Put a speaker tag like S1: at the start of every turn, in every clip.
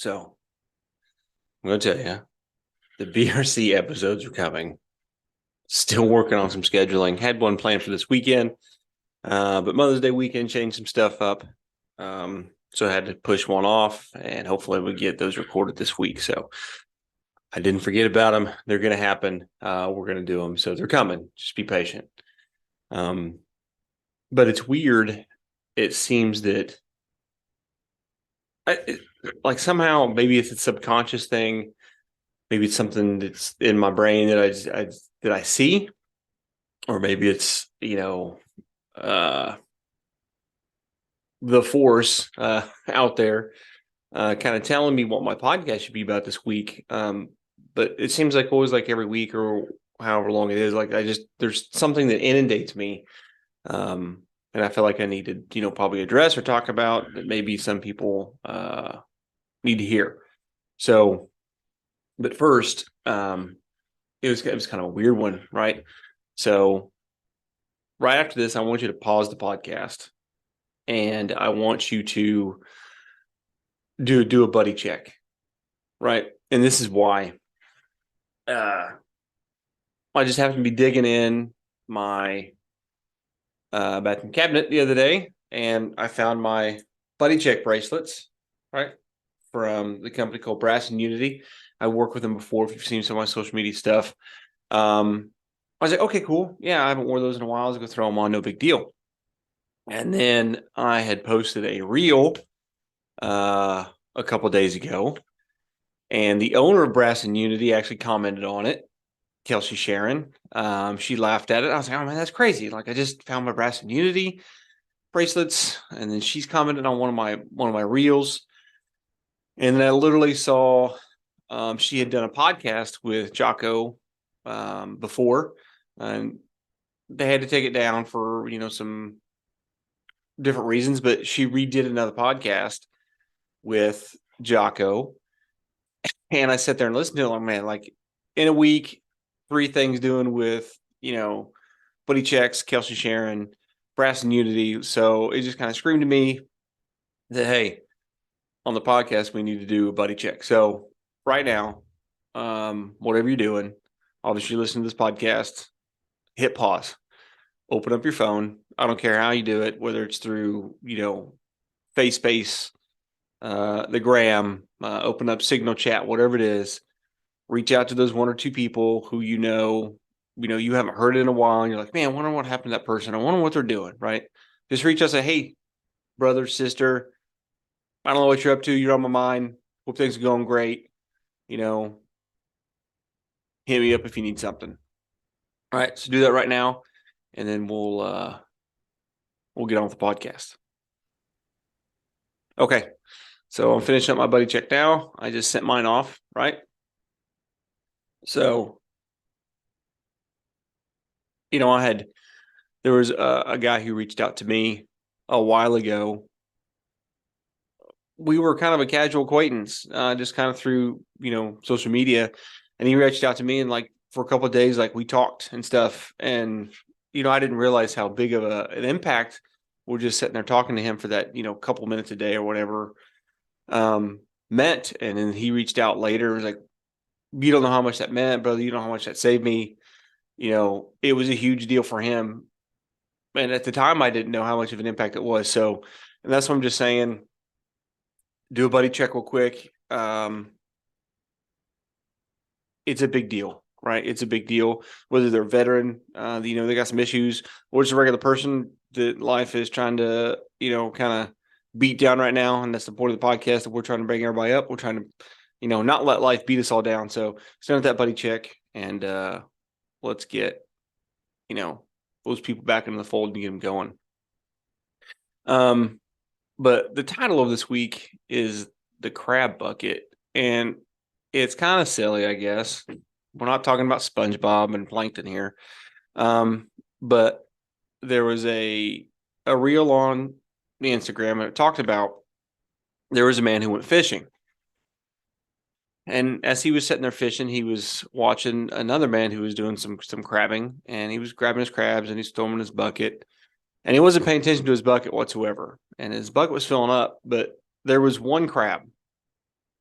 S1: So I'm going to tell you, the BRC episodes are coming. Still working on some scheduling. Had one planned for this weekend, but Mother's Day weekend changed some stuff up. So I had to push one off, and hopefully we'll get those recorded this week. So I didn't forget about them. They're going to happen. We're going to do them. So they're coming. Just be patient. But it's weird. It seems that like somehow maybe it's a subconscious thing. Maybe it's something that's in my brain that I see, or maybe it's the force out there kind of telling me what my podcast should be about this week. But it seems like always, like every week or however long it is, like there's something that inundates me, and I feel like I need to probably address or talk about that maybe some people need to hear. So. But first, it was kind of a weird one, right? So right after this, I want you to pause the podcast, and I want you to do a buddy check, right? And this is why. I just happened to be digging in my bathroom cabinet the other day, and I found my Buddy Check bracelets, right, from the company called Brass and Unity. I worked with them before. If you've seen some of my social media stuff, I was like, okay, cool. Yeah, I haven't worn those in a while. I was going to throw them on. No big deal. And then I had posted a reel a couple of days ago, and the owner of Brass and Unity actually commented on it, Kelsie Sheren. She laughed at it. I was like, oh, man, that's crazy. Like, I just found my Brass and Unity bracelets, and then she's commented on one of my reels. And then I literally saw she had done a podcast with Jocko before, and they had to take it down for some different reasons, but she redid another podcast with Jocko, and I sat there and listened to it. Like, man, like in a week, 3 things doing with Buddy Checks, Kelsie Sheren, Brass and Unity. So it just kind of screamed to me that, hey, on the podcast we need to do a buddy check. So right now, whatever you're doing, obviously listen to this podcast, hit pause, open up your phone. I don't care how you do it, whether it's through FaceSpace, the Gram, open up Signal Chat, whatever it is. Reach out to those 1 or 2 people who you haven't heard in a while, and you're like, man, I wonder what happened to that person. I wonder what they're doing, right? Just reach out and say, hey, brother, sister, I don't know what you're up to. You're on my mind. Hope things are going great. Hit me up if you need something. All right, so do that right now, and then we'll get on with the podcast. Okay, so I'm finishing up my buddy check now. I just sent mine off, right? So, there was a guy who reached out to me a while ago. We were kind of a casual acquaintance, just kind of through, social media. And he reached out to me, and like for a couple of days, like we talked and stuff. And, I didn't realize how big of an impact we're just sitting there talking to him for that, couple minutes a day or whatever meant. And then he reached out later, was like, you don't know how much that meant, brother. You don't know how much that saved me. It was a huge deal for him. And at the time, I didn't know how much of an impact it was. So, and that's what I'm just saying. Do a buddy check real quick. It's a big deal, right? It's a big deal. Whether they're a veteran, they got some issues, or just a regular person that life is trying to, kind of beat down right now. And that's the point of the podcast, that we're trying to bring everybody up. We're trying to, not let life beat us all down. So send out that buddy check, and let's get, those people back into the fold and get them going. But the title of this week is The Crab Bucket, and it's kind of silly, I guess. We're not talking about SpongeBob and Plankton here. But there was a reel on the Instagram, and it talked about there was a man who went fishing. And as he was sitting there fishing, he was watching another man who was doing some crabbing, and he was grabbing his crabs and he's throwing in his bucket. And he wasn't paying attention to his bucket whatsoever. And his bucket was filling up, but there was one crab.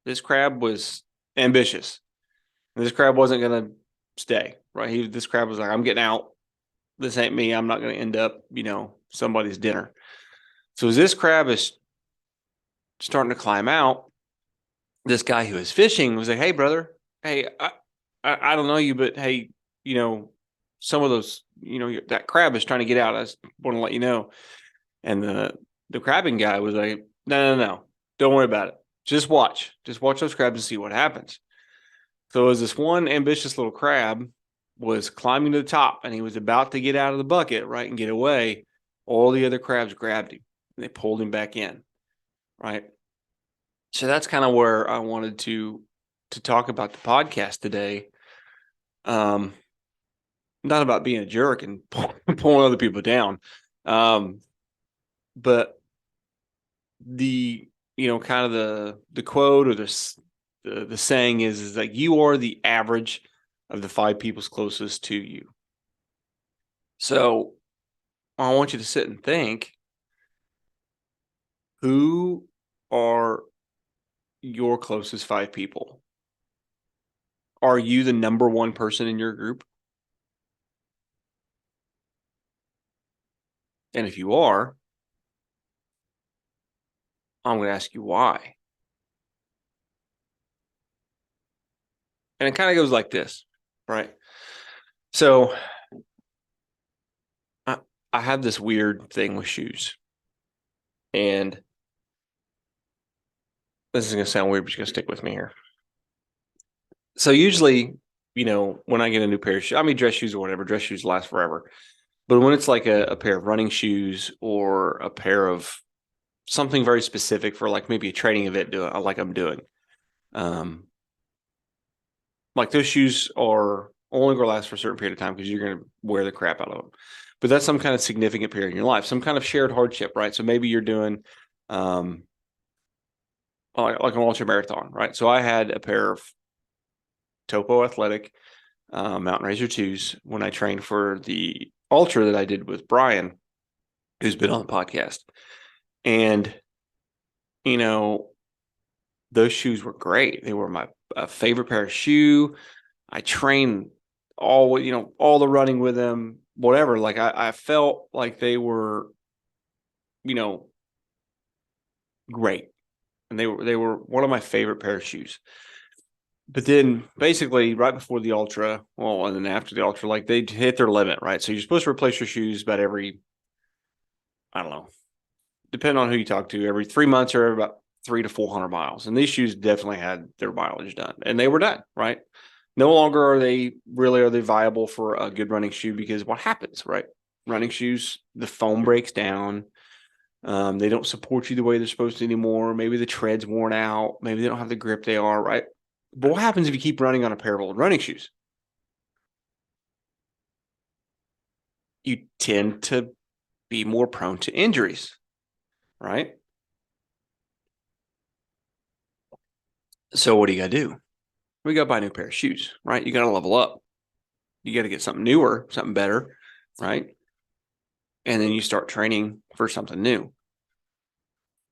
S1: This crab was ambitious. And this crab wasn't going to stay, right? This crab was like, I'm getting out. This ain't me. I'm not going to end up, somebody's dinner. So as this crab is starting to climb out, this guy who was fishing was like, "Hey, brother, hey, I don't know you, but hey, you know, some of those, that crab is trying to get out. I just want to let you know." And the crabbing guy was like, "No, no, no, don't worry about it. Just watch those crabs and see what happens." So as this one ambitious little crab was climbing to the top and he was about to get out of the bucket, right, and get away, all the other crabs grabbed him and they pulled him back in, right? So that's kind of where I wanted to talk about the podcast today. Um, Not about being a jerk and pulling other people down, um, but the kind of the quote or the saying is like you are the average of the five people's closest to you. So I want you to sit and think, who are your closest five people? Are you the number one person in your group? And if you are, I'm going to ask you why. And it kind of goes like this, right? So I, I have this weird thing with shoes. And this is going to sound weird, but you're going to stick with me here. So usually, when I get a new pair of shoes, I mean, dress shoes or whatever, dress shoes last forever. But when it's like a pair of running shoes or a pair of something very specific for like maybe a training event like I'm doing, um, like those shoes are only going to last for a certain period of time because you're going to wear the crap out of them. But that's some kind of significant period in your life, some kind of shared hardship, right? So maybe you're doing like an ultra marathon, right? So I had a pair of Topo Athletic Mountain Razor 2s when I trained for the ultra that I did with Brian, who's been on the podcast. And, those shoes were great. They were my favorite pair of shoe. I trained all the running with them, whatever. Like I felt like they were, great. And they were one of my favorite pair of shoes. But then basically right before the ultra, well, and then after the ultra, like they hit their limit, right? So you're supposed to replace your shoes about every, I don't know, depending on who you talk to, every 3 months or about 300 to 400 miles. And these shoes definitely had their mileage done, and they were done, right? No longer are they viable for a good running shoe because what happens, right? Running shoes, the foam breaks down. They don't support you the way they're supposed to anymore. Maybe the tread's worn out. Maybe they don't have the grip they are, right? But what happens if you keep running on a pair of old running shoes? You tend to be more prone to injuries, right? So what do you got to do? We got to buy a new pair of shoes, right? You got to level up. You got to get something newer, something better, right? And then you start training for something new.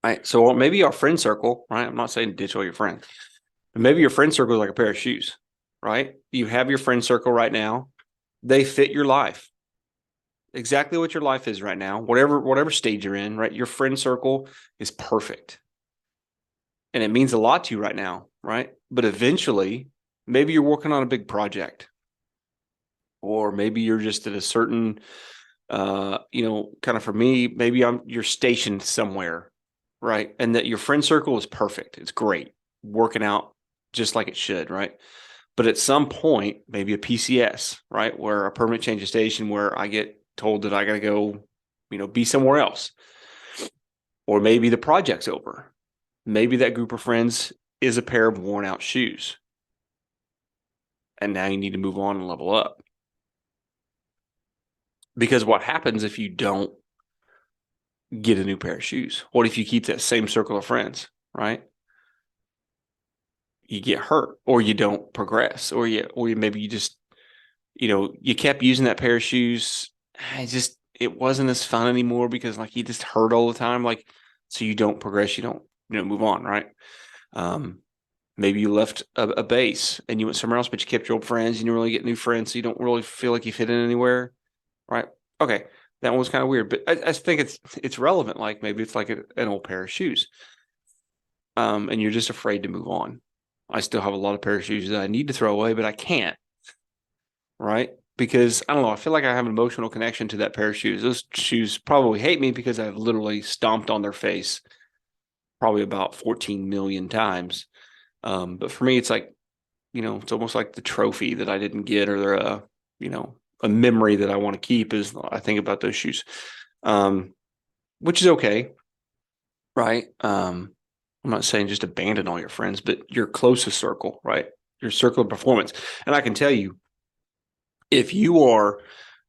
S1: Right. So maybe our friend circle, right? I'm not saying ditch all your friends, but maybe your friend circle is like a pair of shoes, right? You have your friend circle right now. They fit your life. Exactly what your life is right now, whatever stage you're in, right? Your friend circle is perfect. And it means a lot to you right now, right? But eventually, maybe you're working on a big project, or maybe you're just at a certain kind of for me, maybe you're stationed somewhere, right? And that your friend circle is perfect. It's great, working out just like it should, right? But at some point, maybe a PCS, right? Where a permanent change of station, where I get told that I got to go, be somewhere else. Or maybe the project's over. Maybe that group of friends is a pair of worn out shoes. And now you need to move on and level up. Because what happens if you don't get a new pair of shoes? What if you keep that same circle of friends, right? You get hurt, or you don't progress, or maybe you just, you kept using that pair of shoes. It wasn't as fun anymore because like you just hurt all the time. Like, so you don't progress, you don't, move on, right? Maybe you left a base and you went somewhere else, but you kept your old friends. You didn't really get new friends, so you don't really feel like you fit in anywhere, right? Okay, that one was kind of weird, but I think it's relevant. Like maybe it's like an old pair of shoes, and you're just afraid to move on. I still have a lot of pair of shoes that I need to throw away, but I can't, right? Because I don't know, I feel like I have an emotional connection to that pair of shoes. Those shoes probably hate me because I've literally stomped on their face probably about 14 million times. But for me, it's like, it's almost like the trophy that I didn't get, or you know, a memory that I want to keep is I think about those shoes, which is okay, right? I'm not saying just abandon all your friends, but your closest circle, right? Your circle of performance. And I can tell you, if you are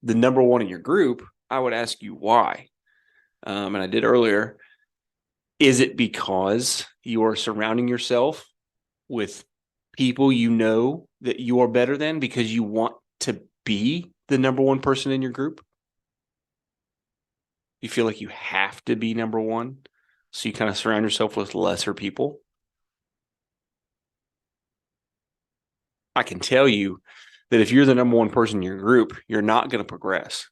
S1: the number one in your group, I would ask you why. And I did earlier. Is it because you are surrounding yourself with people you know that you are better than because you want to be the number one person in your group? You feel like you have to be number one, so you kind of surround yourself with lesser people. I can tell you that if you're the number one person in your group, you're not going to progress.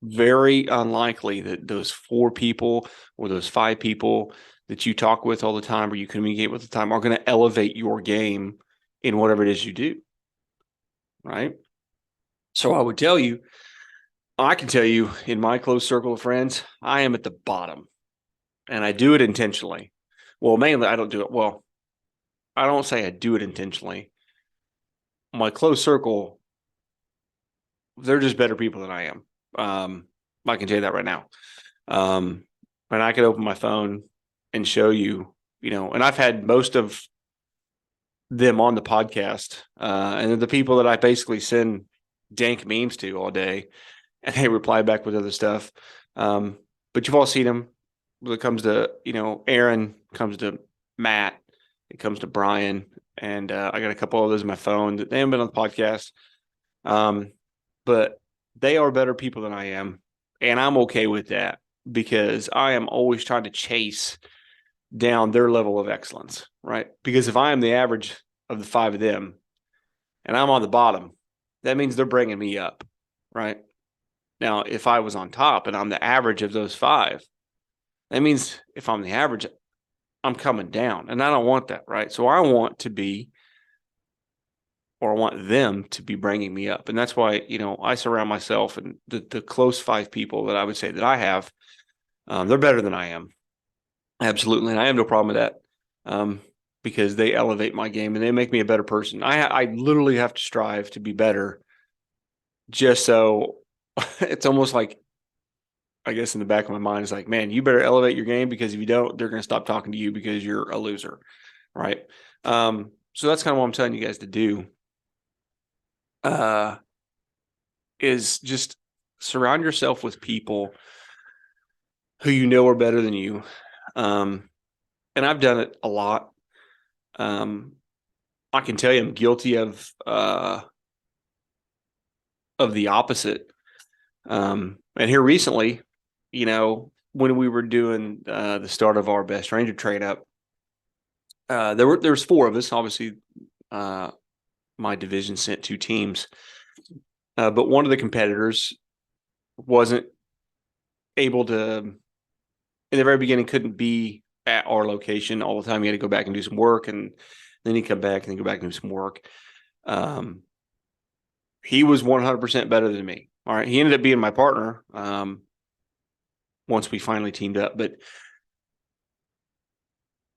S1: Very unlikely that those four people or those five people that you talk with all the time or you communicate with all the time are going to elevate your game in whatever it is you do. Right. So I would tell you, I can tell you in my close circle of friends, I am at the bottom and I do it intentionally. Well, mainly I don't do it. Well, I don't say I do it intentionally. My close circle, they're just better people than I am. I can tell you that right now. Um, and I could open my phone and show you, and I've had most of them on the podcast, and the people that I basically send dank memes to all day, and they reply back with other stuff. But you've all seen them. When it comes to, Aaron, comes to Matt, it comes to Brian, and I got a couple of those in my phone that they haven't been on the podcast. But they are better people than I am, and I'm okay with that because I am always trying to chase down their level of excellence, right? Because if I am the average of the five of them and I'm on the bottom, that means they're bringing me up, right? Now, if I was on top and I'm the average of those five, that means if I'm the average, I'm coming down, and I don't want that, right? So I want to be, or I want them to be bringing me up. And that's why, I surround myself and the close five people that I would say that I have, they're better than I am. Absolutely. And I have no problem with that, because they elevate my game and they make me a better person. I literally have to strive to be better just so it's almost like, I guess in the back of my mind is like, man, you better elevate your game because if you don't, they're going to stop talking to you because you're a loser. Right. So that's kind of what I'm telling you guys to do. Is just surround yourself with people who you know are better than you. And I've done it a lot. I can tell you I'm guilty of the opposite. And here recently, when we were doing the start of our Best Ranger trade up, there was four of us. Obviously, my division sent two teams, but one of the competitors wasn't able to, in the very beginning, couldn't be at our location all the time. He had to go back and do some work, and then he'd come back and then go back and do some work. He was 100% better than me. All right. He ended up being my partner once we finally teamed up,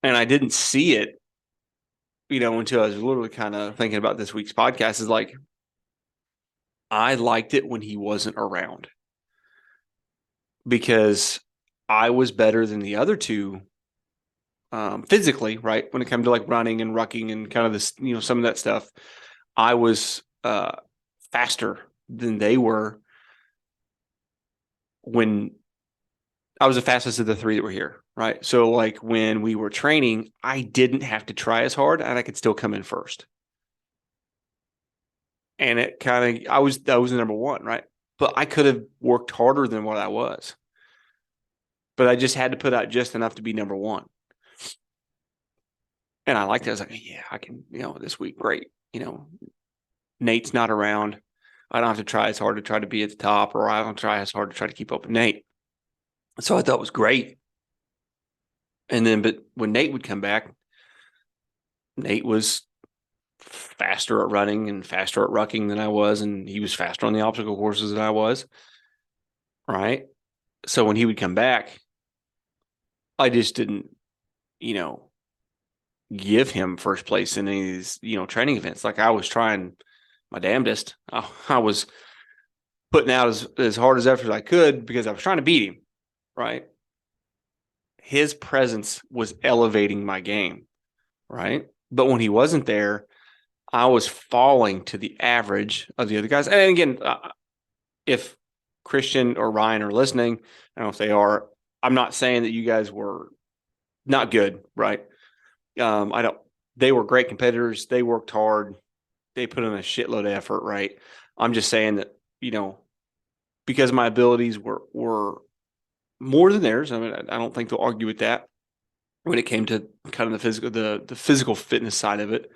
S1: and I didn't see it, until I was literally kind of thinking about this week's podcast is like, I liked it when he wasn't around because I was better than the other two physically, right? When it came to like running and rucking and kind of this, some of that stuff, I was faster than they were when I was the fastest of the three that were here, right? So like when we were training, I didn't have to try as hard and I could still come in first. And it kind of, that was the number one, right? But I could have worked harder than what I was. But I just had to put out just enough to be number one. And I liked it. I was like, yeah, I can, this week, great. Nate's not around. I don't have to try as hard to try to be at the top, or I don't try as hard to try to keep up with Nate. So I thought it was great. And then, but when Nate would come back, Nate was faster at running and faster at rucking than I was, and he was faster on the obstacle courses than I was. Right. So when he would come back, I just didn't, give him first place in any of these, training events. Like I was trying my damnedest. I was putting out as hard as effort as I could because I was trying to beat him. Right. His presence was elevating my game. Right. But when he wasn't there, I was falling to the average of the other guys. And again, if Christian or Ryan are listening, I don't know if they are, I'm not saying that you guys were not good, right? They were great competitors. They worked hard. They put in a shitload of effort, right? I'm just saying that, because my abilities were more than theirs. I mean, I don't think they'll argue with that when it came to kind of the physical fitness side of it.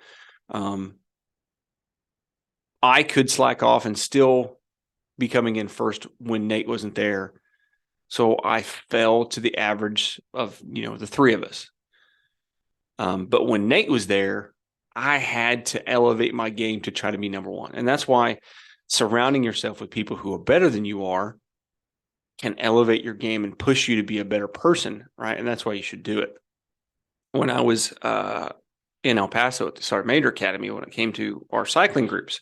S1: I could slack off and still be coming in first when Nate wasn't there. So I fell to the average of, the three of us. But when Nate was there, I had to elevate my game to try to be number one. And that's why surrounding yourself with people who are better than you are can elevate your game and push you to be a better person, right? And that's why you should do it. When I was in El Paso at the Sergeant Major Academy, when it came to our cycling groups,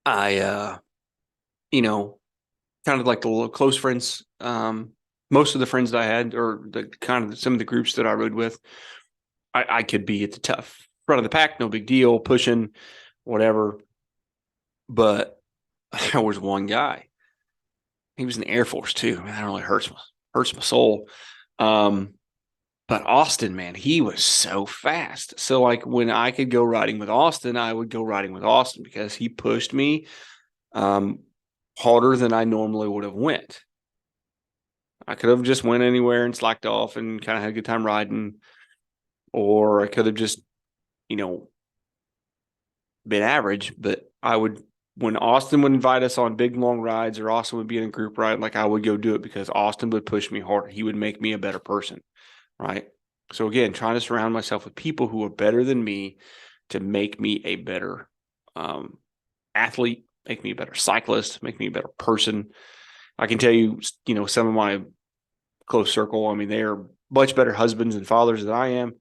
S1: I, kind of like the little close friends, most of the friends that I had, or some of the groups that I rode with, I could be at the tough front of the pack, no big deal, pushing, whatever. But there was one guy. He was in the Air Force too. Man, that really hurts my soul. But Austin, man, he was so fast. So like when I could go riding with Austin, I would go riding with Austin because he pushed me harder than I normally would have went. I could have just went anywhere and slacked off and kind of had a good time riding, or I could have just, been average. But when Austin would invite us on big long rides, or Austin would be in a group ride, like I would go do it because Austin would push me harder. He would make me a better person, right? So again, trying to surround myself with people who are better than me to make me a better athlete, make me a better cyclist, make me a better person. I can tell you, some of my close circle, I mean, they are much better husbands and fathers than I am.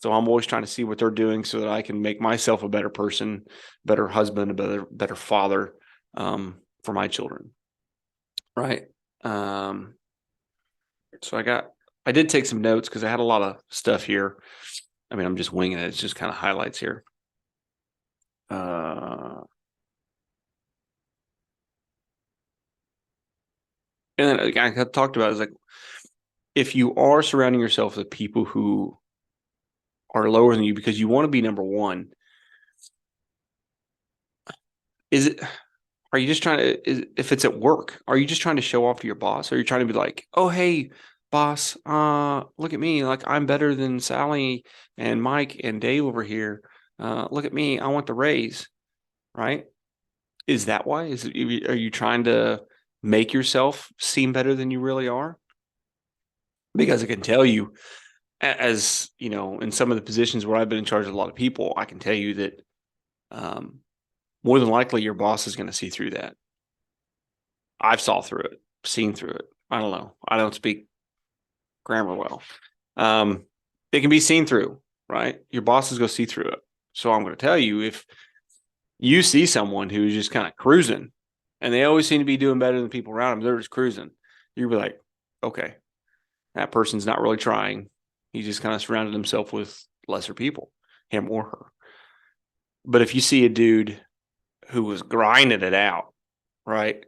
S1: So I'm always trying to see what they're doing so that I can make myself a better person, better husband, a better father for my children. Right. So I did take some notes because I had a lot of stuff here. I mean, I'm just winging it. It's just kind of highlights here. And then I talked about is like, if you are surrounding yourself with people who are lower than you because you want to be number one, are you just trying to, if it's at work, are you just trying to show off to your boss? Or are you trying to be like, oh, hey, boss, look at me. Like I'm better than Sally and Mike and Dave over here. Look at me. I want the raise. Right. Is that why? Are you trying to make yourself seem better than you really are? Because I can tell you, as in some of the positions where I've been in charge of a lot of people, I can tell you that more than likely your boss is going to see through that. I've saw through it, seen through it. I don't know. I don't speak grammar well. It can be seen through, right? Your bosses go see through it. So I'm going to tell you, if you see someone who's just kind of cruising and they always seem to be doing better than people around them, they're just cruising, you'll be like, okay, that person's not really trying. He just kind of surrounded himself with lesser people, him or her. But if you see a dude who was grinding it out, right?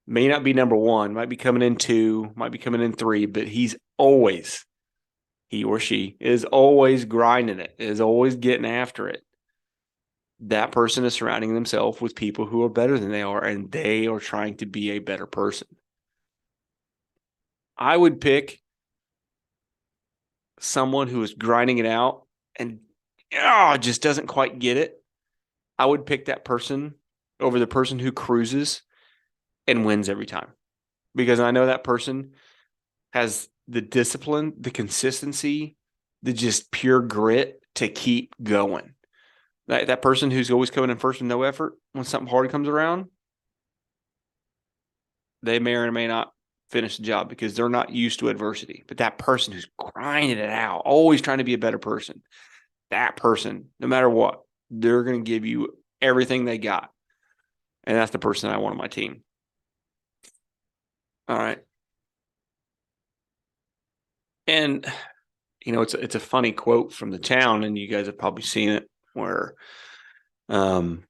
S1: May not be number one, might be coming in two, might be coming in three, but he or she is always grinding it, is always getting after it. That person is surrounding themselves with people who are better than they are, and they are trying to be a better person. I would pick someone who is grinding it out and just doesn't quite get it, I would pick that person over the person who cruises and wins every time, because I know that person has the discipline, the consistency, the just pure grit to keep going. That person who's always coming in first with no effort, when something hard comes around, they may or may not finish the job because they're not used to adversity. But that person who's grinding it out, always trying to be a better person, that person, no matter what, they're going to give you everything they got. And that's the person I want on my team. All right. And, it's a funny quote from the town, and you guys have probably seen it, where, the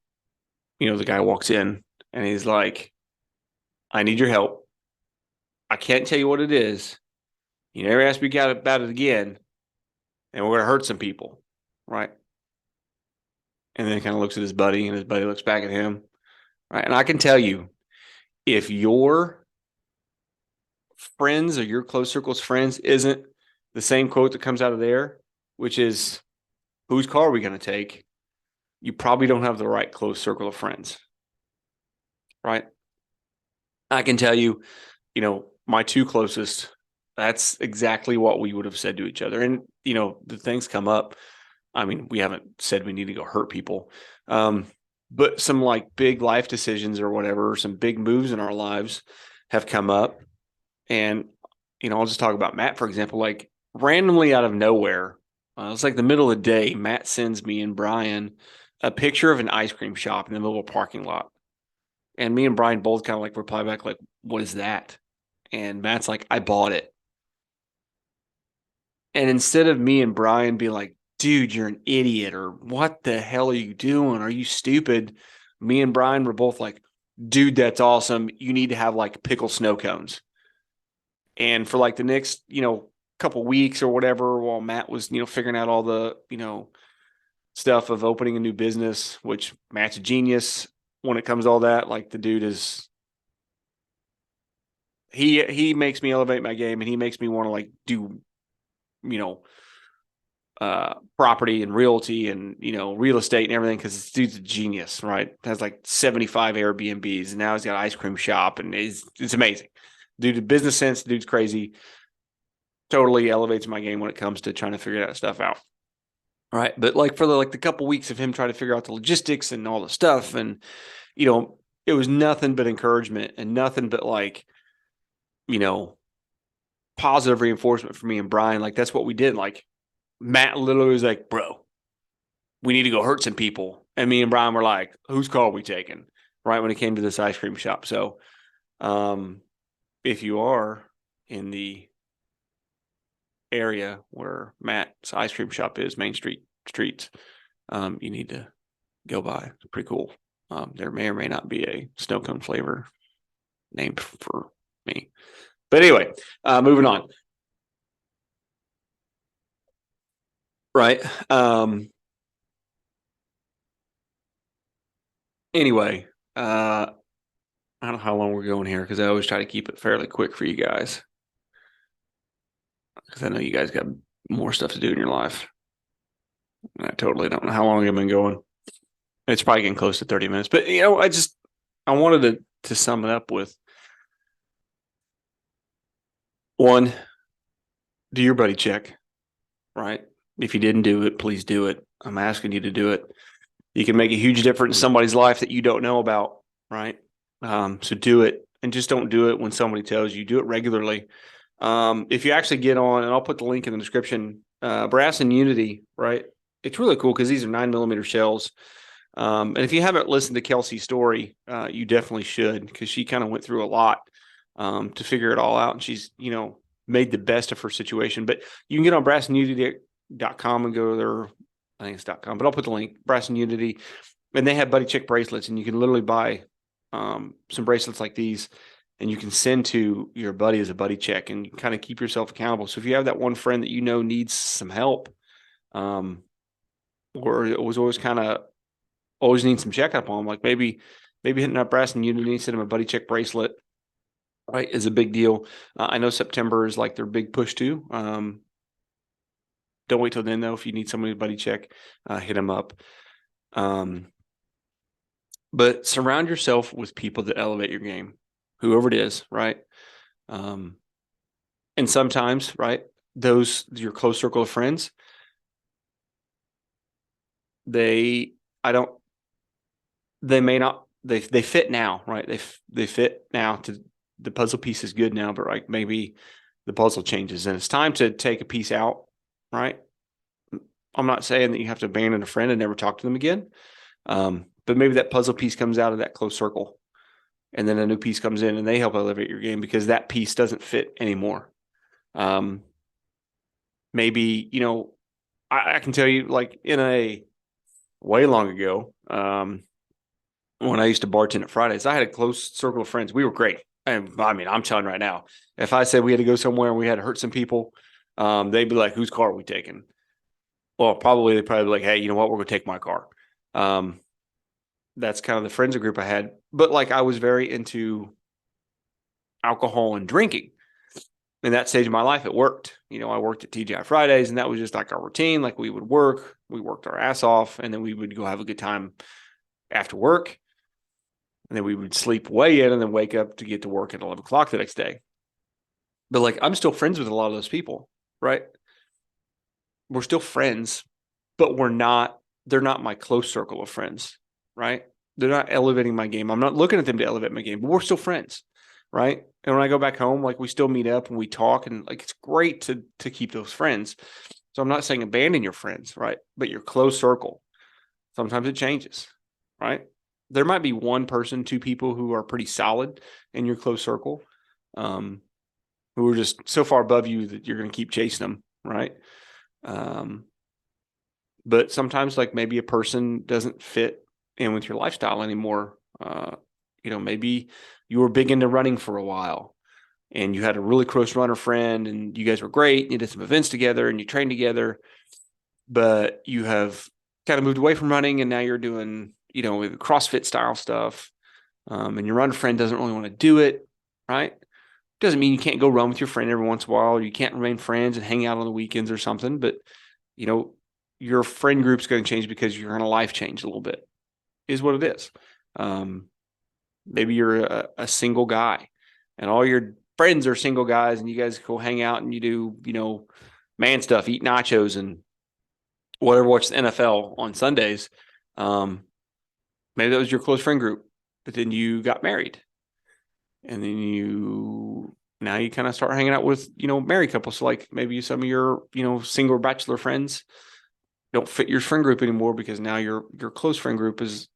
S1: guy walks in and he's like, I need your help. I can't tell you what it is. You never ask me about it again, and we're going to hurt some people. Right. And then he kind of looks at his buddy, and his buddy looks back at him. Right. And I can tell you, if your friends or your close circle's friends isn't the same quote that comes out of there, which is, whose car are we going to take? You probably don't have the right close circle of friends. Right. I can tell you, my two closest, that's exactly what we would have said to each other. And, the things come up. I mean, we haven't said we need to go hurt people. But some like big life decisions or whatever, some big moves in our lives have come up. And, I'll just talk about Matt, for example, like randomly out of nowhere. It's like the middle of the day. Matt sends me and Brian a picture of an ice cream shop in the middle of a parking lot. And me and Brian both kind of like reply back, like, what is that? And Matt's like, I bought it. And instead of me and Brian being like, dude, you're an idiot, or what the hell are you doing? Are you stupid? Me and Brian were both like, dude, that's awesome. You need to have like pickle snow cones. And for like the next, couple weeks or whatever, while Matt was, figuring out all the, stuff of opening a new business, which Matt's a genius when it comes to all that. Like the dude is, he makes me elevate my game, and he makes me want to like do, property and realty and, real estate and everything. Cause this dude's a genius, right? Has like 75 Airbnbs, and now he's got an ice cream shop, and it's amazing. Dude, business sense, dude's crazy. Totally elevates my game when it comes to trying to figure that stuff out. All right. But like for the couple weeks of him trying to figure out the logistics and all the stuff, and, it was nothing but encouragement and nothing but like, positive reinforcement for me and Brian. Like that's what we did. Like Matt literally was like, bro, we need to go hurt some people. And me and Brian were like, whose car are we taking? Right when it came to this ice cream shop. So if you are in the area where Matt's ice cream shop is, Main Streets, you need to go by. It's pretty cool. There may or may not be a snow cone flavor named for me. But anyway, moving on. Right. Anyway, I don't know how long we're going here, because I always try to keep it fairly quick for you guys, because I know you guys got more stuff to do in your life. And I totally don't know how long I've been going. It's probably getting close to 30 minutes. But, I wanted to sum it up with, one, do your buddy check, right? If you didn't do it, please do it. I'm asking you to do it. You can make a huge difference in somebody's life that you don't know about, right? So do it, and just don't do it when somebody tells you. Do it regularly. If you actually get on, and I'll put the link in the description, Brass and Unity, right? It's really cool because these are 9mm shells. And if you haven't listened to Kelsie's story, you definitely should, because she kind of went through a lot to figure it all out. And she's, made the best of her situation. But you can get on brassandunity.com and go there. I think it's .com, but I'll put the link, Brass and Unity. And they have Buddy Check Bracelets, and you can literally buy some bracelets like these, and you can send to your buddy as a buddy check, and you kind of keep yourself accountable. So if you have that one friend that needs some help, or it was always need some checkup on, like maybe hitting up Brass and Unity, send them a buddy check bracelet, right, is a big deal. I know September is like their big push too. Don't wait till then, though. If you need somebody to buddy check, hit them up. But surround yourself with people that elevate your game, whoever it is, right? And sometimes, right, your close circle of friends, they may not, they fit now, right? They fit now. To the puzzle piece is good now, but like maybe the puzzle changes and it's time to take a piece out, right? I'm not saying that you have to abandon a friend and never talk to them again. But maybe that puzzle piece comes out of that close circle and then a new piece comes in and they help elevate your game because that piece doesn't fit anymore. Maybe, I can tell you, like, in a way long ago, when I used to bartend at Fridays, I had a close circle of friends. We were great. And I mean, I'm telling you right now, if I said we had to go somewhere and we had to hurt some people, they'd be like, whose car are we taking? Well, they'd probably be like, hey, you know what? We're going to take my car. That's kind of the friends group I had. But like, I was very into alcohol and drinking. In that stage of my life, it worked. I worked at TGI Fridays, and that was just like our routine. Like, we worked our ass off, and then we would go have a good time after work. And then we would sleep way in and then wake up to get to work at 11 o'clock the next day. But like, I'm still friends with a lot of those people, right? We're still friends, but they're not my close circle of friends, right? They're not elevating my game. I'm not looking at them to elevate my game, but we're still friends, right? And when I go back home, like, we still meet up and we talk, and like, it's great to keep those friends. So I'm not saying abandon your friends, right? But your close circle, sometimes it changes, right? There might be one person, two people who are pretty solid in your close circle, who are just so far above you that you're going to keep chasing them, right? But sometimes, like, maybe a person doesn't fit in with your lifestyle anymore. Maybe you were big into running for a while and you had a really close runner friend and you guys were great. And you did some events together and you trained together, but you have kind of moved away from running and now you're doing, CrossFit style stuff. And your runner friend doesn't really want to do it, right? Doesn't mean you can't go run with your friend every once in a while, or you can't remain friends and hang out on the weekends or something. But, your friend group's going to change because you're going to life change a little bit, is what it is. Maybe you're a single guy and all your friends are single guys and you guys go hang out and you do, man stuff, eat nachos and whatever, watch the NFL on Sundays. Maybe that was your close friend group, but then you got married and then now you kind of start hanging out with, married couples. So like maybe some of your, single or bachelor friends don't fit your friend group anymore because now your close friend group is,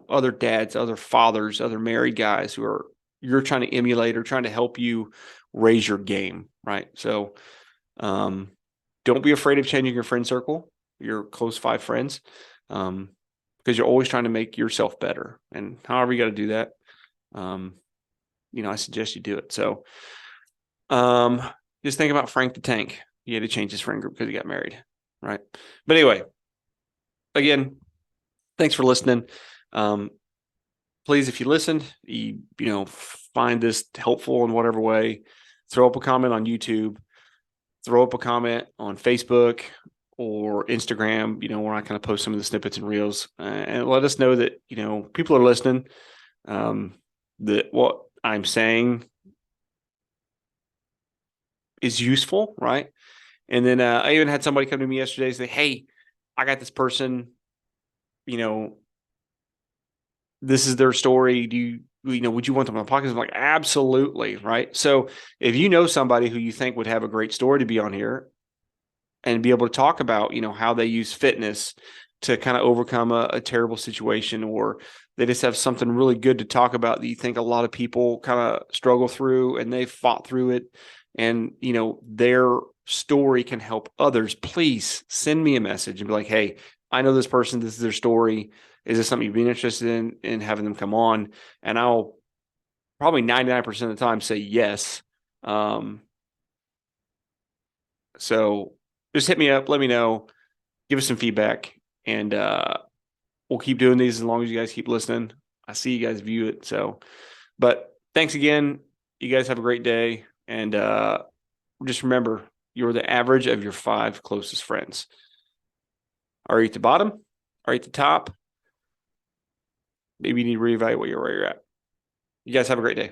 S1: other dads, other fathers, other married guys who you're trying to emulate or trying to help you raise your game. Right. So, don't be afraid of changing your friend circle, your close 5 friends, because you're always trying to make yourself better. And however you got to do that, I suggest you do it. So, just think about Frank the Tank. He had to change his friend group because he got married. Right. But anyway, again, thanks for listening. Please, if you listened, find this helpful in whatever way, throw up a comment on YouTube, throw up a comment on Facebook or Instagram, where I kind of post some of the snippets and reels, and let us know that, people are listening, that what I'm saying is useful. Right. And then I even had somebody come to me yesterday and say, hey, I got this person, this is their story. Would you want them on the podcast? I'm like, absolutely. Right. So if you know somebody who you think would have a great story to be on here and be able to talk about, how they use fitness to kind of overcome a terrible situation, or they just have something really good to talk about that you think a lot of people kind of struggle through and they've fought through it, and, their story can help others, please send me a message and be like, hey, I know this person, this is their story. Is this something you'd be interested in having them come on? And I'll probably 99% of the time say yes. So just hit me up, let me know, give us some feedback, and we'll keep doing these as long as you guys keep listening. I see you guys view it. So, but thanks again. You guys have a great day. And just remember, you're the average of your 5 closest friends. Are you at the bottom? Are you at the top? Maybe you need to reevaluate where you're at. You guys have a great day.